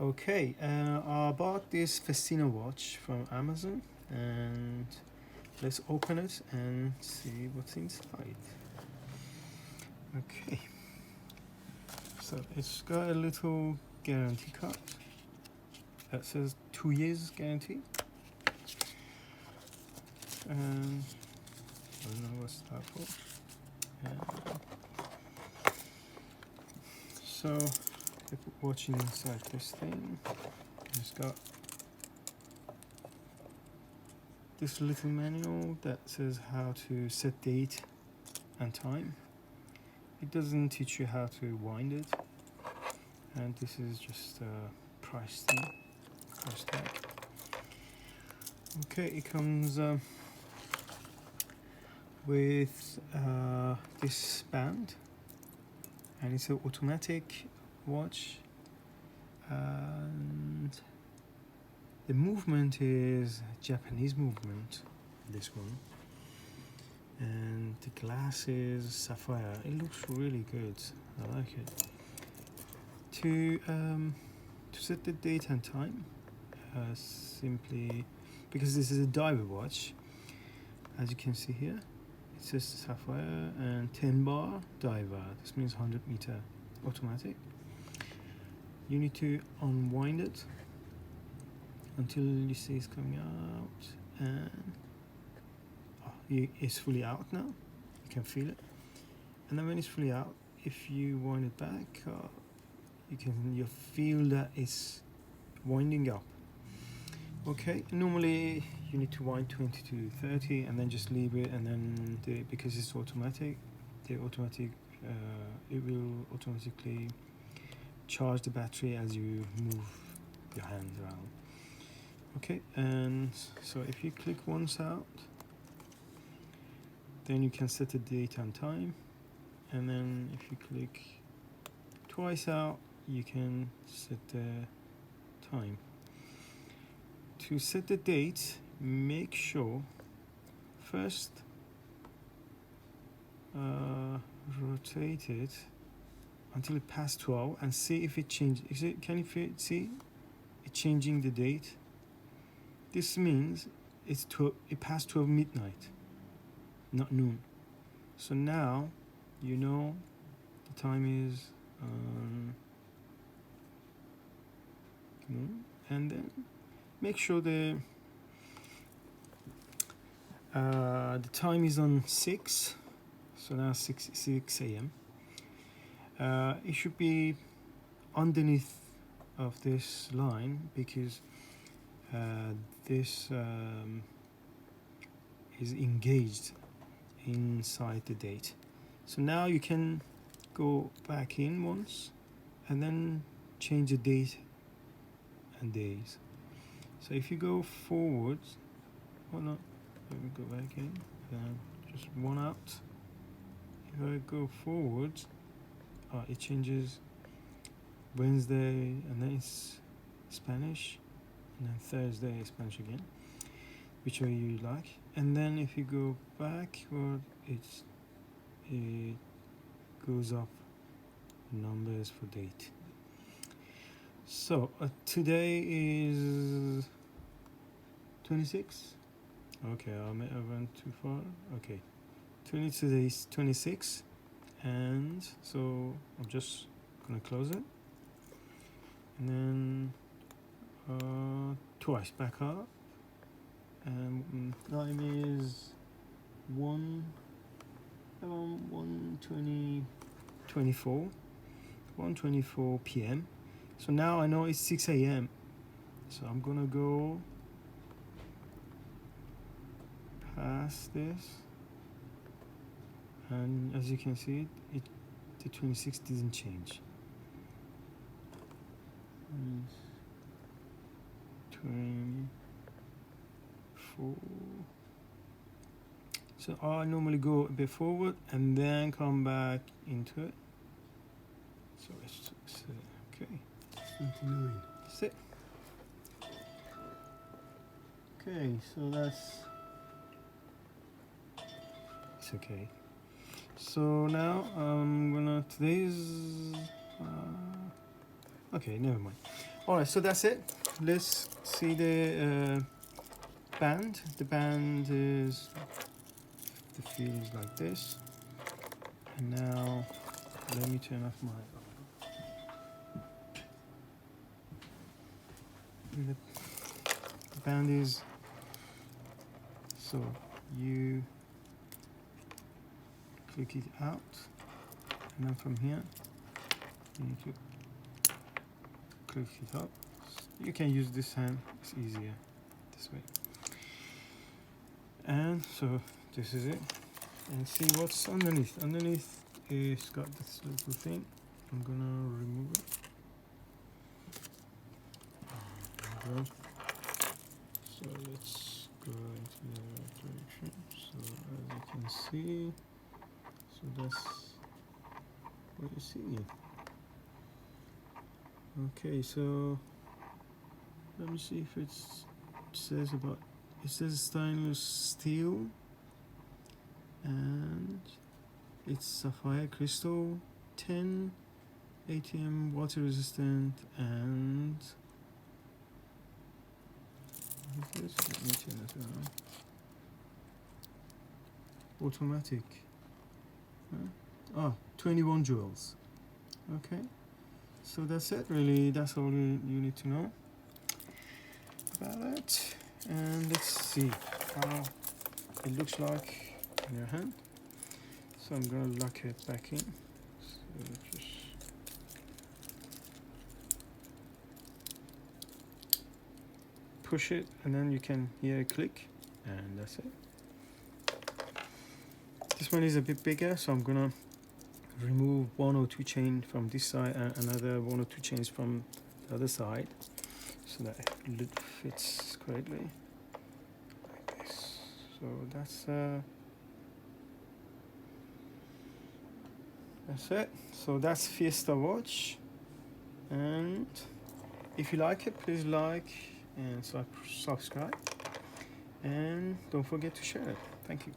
Okay, I bought this Festina watch from Amazon, and let's open it and see what's inside. Okay, so it's got a little guarantee card that says 2 years guarantee, and I don't know what's that for. So I put watching inside this thing. It's got this little manual that says how to set date and time. It doesn't teach you how to wind it, and this is just a price tag. Okay, it comes with this band, and it's an automatic watch, and the movement is Japanese movement, this one, and the glass is sapphire. It looks really good. I like it. To set the date and time, simply, because this is a diver watch, as you can see here, it says sapphire and 10 bar diver. This means 100-meter automatic. You need to unwind it until you see it's coming out, and it's fully out now. You can feel it, and then when it's fully out, if you wind it back, you feel that it's winding up. Okay, normally you need to wind 20 to 30 and then just leave it, and then because it's automatic, it will automatically charge the battery as you move your hands around. Okay, and so if you click once out, then you can set the date and time, and then if you click twice out, you can set the time. To set the date, make sure first rotate it until it passes 12 and see if it changes. Can you see it changing the date? This means it passed 12 midnight, not noon. So now you know the time is noon, and then make sure the time is on 6. So now 6 a.m. It should be underneath of this line, because this is engaged inside the date. So now you can go back in once and then change the date and days. So if you go forward, let me go back in, just one out. If I go forward, it changes Wednesday, and then it's Spanish, and then Thursday is Spanish again, which way you like. And then if you go backward, it goes up numbers for date. So today is 26. Okay, I went too far. Okay, today is 26, and so I'm just gonna close it, and then twice back up, and time is 1:24 p.m. So now I know it's 6 a.m. So I'm gonna go past this, and as you can see, the 26 didn't change. 24. So I normally go a bit forward and then come back into it. So it's okay. 29. That's it. Okay, so it's okay. So now I'm gonna, okay, never mind. Alright, so that's it. Let's see the band. The band is, the feel is like this. And now let me turn off my, the band is, so you click it out, and then from here you need to click it up. You can use this hand, it's easier this way. And so this is it, and see what's underneath. Underneath it's got this little thing. I'm gonna remove it. There we go. So let's go into the right direction. So as you can see, so that's what you see. Okay, so let me see if it says about, it says stainless steel, and it's sapphire crystal, 10 ATM, water resistant, and what is this? Let me turn it around. Automatic. Huh? 21 joules. Okay, so that's it really. That's all you need to know about it. And let's see how it looks like in your hand. So I'm gonna lock it back in. So just push it, and then you can hear a click, and that's it. This one is a bit bigger, so I'm gonna remove 1 or 2 chains from this side and another 1 or 2 chains from the other side, so that it fits correctly like this. So that's it. So that's Fiesta watch, and if you like it, please like and subscribe, and don't forget to share it. Thank you.